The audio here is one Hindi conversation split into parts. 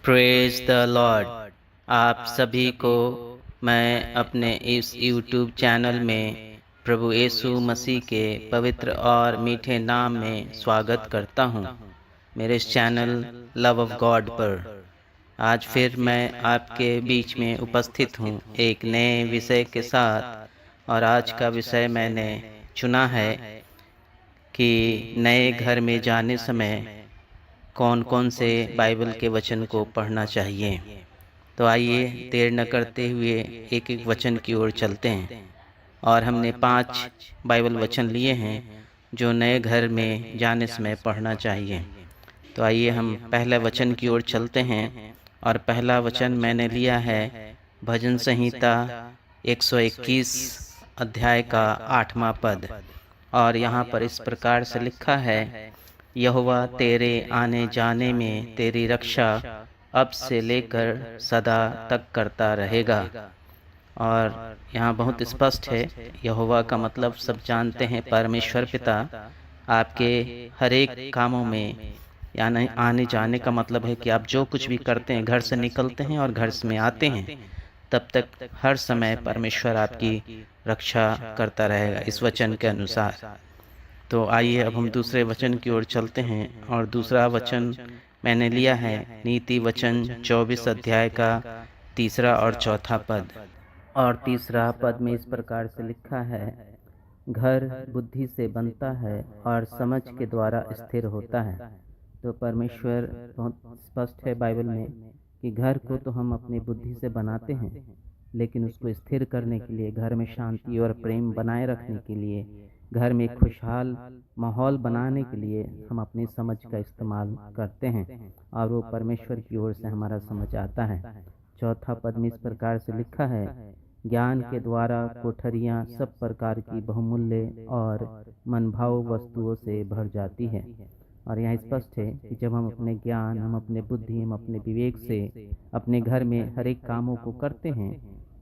Praise the Lord. आप सभी को मैं अपने इस यूट्यूब चैनल में प्रभु यीशु मसीह के पवित्र और मीठे नाम में स्वागत करता हूं। मेरे इस चैनल लव ऑफ गॉड पर आज फिर मैं आपके बीच में उपस्थित हूं एक नए विषय के साथ। और आज का विषय मैंने चुना है कि नए घर में जाने समय कौन कौन से बाइबल के वचन को पढ़ना चाहिए। तो आइए देर न करते हुए एक एक वचन की ओर चलते हैं। और हमने 5 बाइबल वचन लिए हैं जो नए घर में जाने समय पढ़ना चाहिए। तो आइए हम पहले वचन की ओर चलते हैं। और पहला वचन मैंने लिया है भजन संहिता 121 अध्याय का 8वां पद। और यहाँ पर इस प्रकार से लिखा है, यहोवा तेरे आने जाने में तेरी रक्षा अब से लेकर सदा तक करता रहेगा। और यहाँ बहुत स्पष्ट है, यहोवा का मतलब सब जानते हैं, परमेश्वर पिता आपके हर एक कामों में यानी आने जाने का मतलब है कि आप जो कुछ भी करते हैं, घर से निकलते हैं और घर में आते हैं, तब तक हर समय परमेश्वर आपकी रक्षा करता रहेगा इस वचन के अनुसार। तो आइए अब हम दूसरे वचन की ओर चलते हैं। और दूसरा वचन मैंने लिया है नीति वचन 24 अध्याय का 3 और 4 पद। और 3 पद में इस प्रकार से लिखा है, घर बुद्धि से बनता है और समझ के द्वारा स्थिर होता है। तो परमेश्वर बहुत स्पष्ट है बाइबल में कि घर को तो हम अपनी बुद्धि से बनाते हैं, लेकिन उसको स्थिर करने के लिए, घर में शांति और प्रेम बनाए रखने के लिए, घर में खुशहाल माहौल बनाने के लिए हम अपनी समझ का इस्तेमाल करते हैं और वो परमेश्वर की ओर से हमारा समझ आता है। 4 पद में इस प्रकार से लिखा है, ज्ञान के द्वारा कोठरियाँ सब प्रकार की बहुमूल्य और मनभाव वस्तुओं से भर जाती है। और यहाँ स्पष्ट है कि जब हम अपने ज्ञान, हम अपने बुद्धि, हम अपने विवेक से अपने घर में हर एक कामों को करते हैं,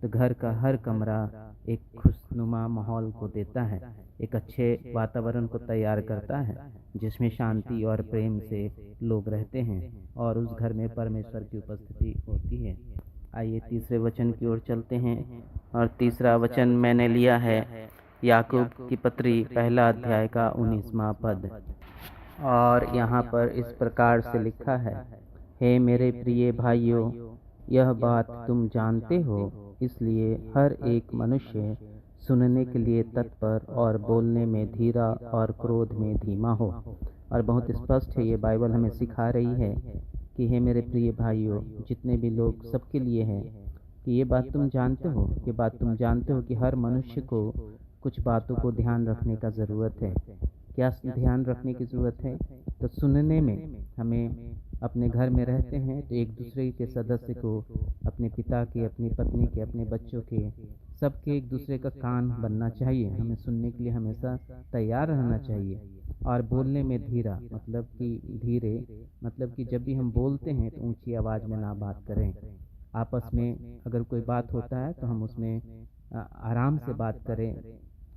तो घर का हर कमरा एक खुशनुमा माहौल को देता है, एक अच्छे वातावरण को तैयार करता है जिसमें शांति और प्रेम से लोग रहते हैं और उस घर में परमेश्वर की उपस्थिति होती है। आइए तीसरे वचन की ओर चलते हैं। और तीसरा वचन मैंने लिया है याकूब की पत्री 1 अध्याय का 19वां पद। और यहाँ पर इस प्रकार से लिखा है, हे मेरे प्रिय भाइयों, यह बात तुम जानते हो, इसलिए हर एक मनुष्य सुनने के लिए तत्पर और बोलने में धीरा और क्रोध में धीमा हो। और बहुत स्पष्ट है, ये बाइबल हमें सिखा रही है कि हे मेरे प्रिय भाइयों, जितने भी लोग, सबके लिए है कि ये बात तुम जानते हो, ये बात तुम जानते हो कि हर मनुष्य को कुछ बातों को ध्यान रखने का ज़रूरत है। क्या ध्यान रखने की ज़रूरत है? तो सुनने में, हमें अपने घर में रहते हैं तो एक दूसरे के सदस्य को, अपने पिता के, अपनी पत्नी के, अपने बच्चों के, सबके एक दूसरे का कान बनना चाहिए। हमें सुनने के लिए हमेशा तैयार रहना चाहिए। और बोलने में धीरा मतलब कि धीरे, मतलब कि जब भी हम बोलते हैं तो ऊंची आवाज़ में ना बात करें। आपस में अगर कोई बात होता है तो हम उसमें आराम से बात करें।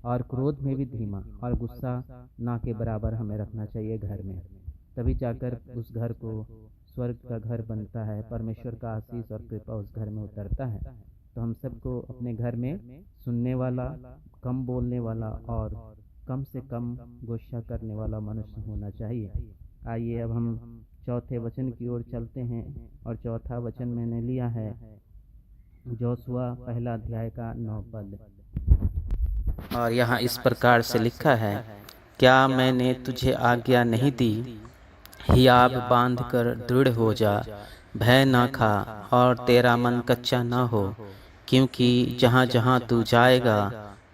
और क्रोध में भी धीमा, और गुस्सा ना के बराबर हमें रखना चाहिए घर में। तभी जाकर उस घर को स्वर्ग का घर बनता है, परमेश्वर का आशीष और कृपा उस घर में उतरता है। तो हम सबको अपने घर में सुनने वाला, कम बोलने वाला और कम से कम गुस्सा करने वाला मनुष्य होना चाहिए। आइए अब हम चौथे वचन की ओर चलते हैं। और चौथा वचन मैंने लिया है जोशुआ 1 अध्याय का 9 पद। और यहाँ इस प्रकार से लिखा है, क्या मैंने तुझे आज्ञा नहीं दी, हियाब बांध कर दृढ़ हो जा, भय ना खा और तेरा मन कच्चा ना हो, क्योंकि जहाँ जहाँ तू जाएगा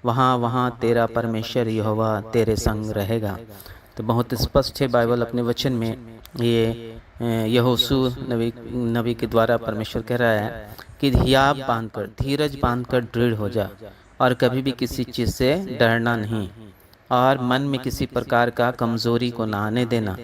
वहाँ वहाँ तेरा परमेश्वर यहोवा तेरे संग रहेगा। तो बहुत स्पष्ट है बाइबल अपने वचन में, ये यहोशू नबी के द्वारा परमेश्वर कह रहा है कि हियाब बांध कर, धीरज बांध कर दृढ़ हो जा, और कभी भी किसी चीज़ से डरना नहीं, और मन में किसी प्रकार का कमज़ोरी को ना आने देना,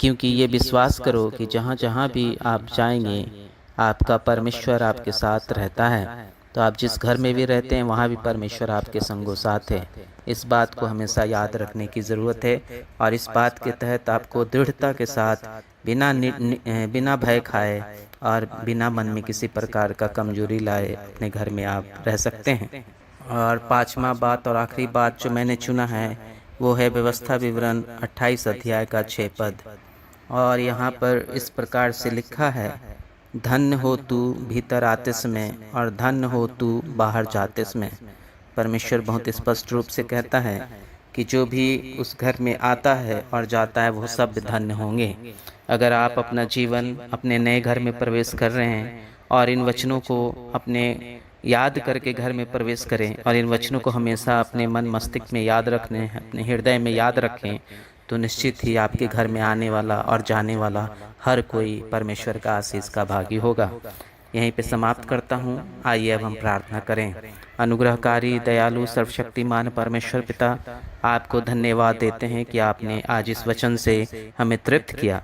क्योंकि ये विश्वास करो कि जहाँ जहाँ भी आप जाएंगे आपका परमेश्वर आपके साथ रहता है। तो आप जिस घर में भी रहते हैं वहाँ भी परमेश्वर आपके संगो साथ है। इस बात को हमेशा याद रखने की ज़रूरत है। और इस बात के तहत आपको दृढ़ता के साथ बिना भय खाए और बिना मन में किसी प्रकार का कमजोरी लाए अपने घर में आप रह सकते हैं। और पांचवा बात और आखिरी बात जो मैंने चुना है वो है व्यवस्था विवरण 28 अध्याय का 6 पद। और यहाँ पर इस प्रकार से लिखा है, धन्य हो तू भीतर आते समय और धन्य हो तू बाहर जाते समय। परमेश्वर बहुत स्पष्ट रूप से कहता है कि जो भी उस घर में आता है और जाता है वो सब धन्य होंगे। अगर आप अपना जीवन अपने नए घर में प्रवेश कर रहे हैं और इन वचनों को अपने याद करके घर में प्रवेश करें और इन वचनों को हमेशा अपने मन मस्तिष्क में याद रखने, अपने हृदय में याद रखें, तो निश्चित ही आपके घर में आने वाला और जाने वाला हर कोई परमेश्वर का आशीष का भागी होगा। यहीं पे समाप्त करता हूँ। आइए अब हम प्रार्थना करें। अनुग्रहकारी दयालु सर्वशक्तिमान परमेश्वर पिता, आपको धन्यवाद देते हैं कि आपने आज इस वचन से हमें तृप्त किया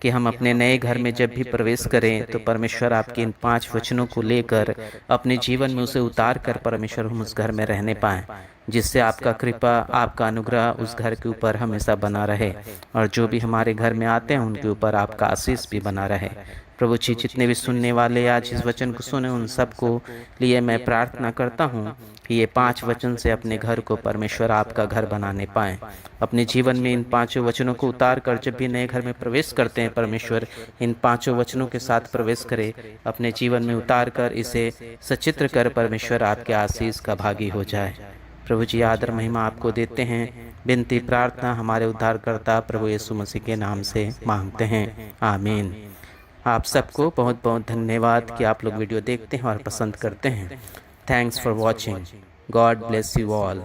कि हम अपने नए घर में जब भी प्रवेश करें तो परमेश्वर आपके इन 5 वचनों को लेकर अपने जीवन में उसे उतार कर परमेश्वर हम उस घर में रहने पाएं, जिससे आपका कृपा, आपका अनुग्रह उस घर के ऊपर हमेशा बना रहे और जो भी हमारे घर में आते हैं उनके ऊपर आपका आशीष भी बना रहे। प्रभु जी, जितने भी सुनने वाले आज इस वचन को सुने उन सबको लिए मैं प्रार्थना करता हूँ कि ये 5 वचन से अपने घर को परमेश्वर आपका घर बनाने पाएं। अपने जीवन में इन 5 वचनों को उतार कर जब भी नए घर में प्रवेश करते हैं परमेश्वर इन 5 वचनों के साथ प्रवेश करे, अपने जीवन में उतार कर इसे सचित्र कर परमेश्वर आपके आशीष का भागी हो जाए। प्रभु जी, आदर महिमा आपको देते हैं। विनती प्रार्थना हमारे उद्धारकर्ता प्रभु यीशु मसीह के नाम से मांगते हैं, आमीन। आप सबको बहुत बहुत धन्यवाद कि आप लोग वीडियो देखते हैं और पसंद करते हैं। Thanks for watching. God bless you all.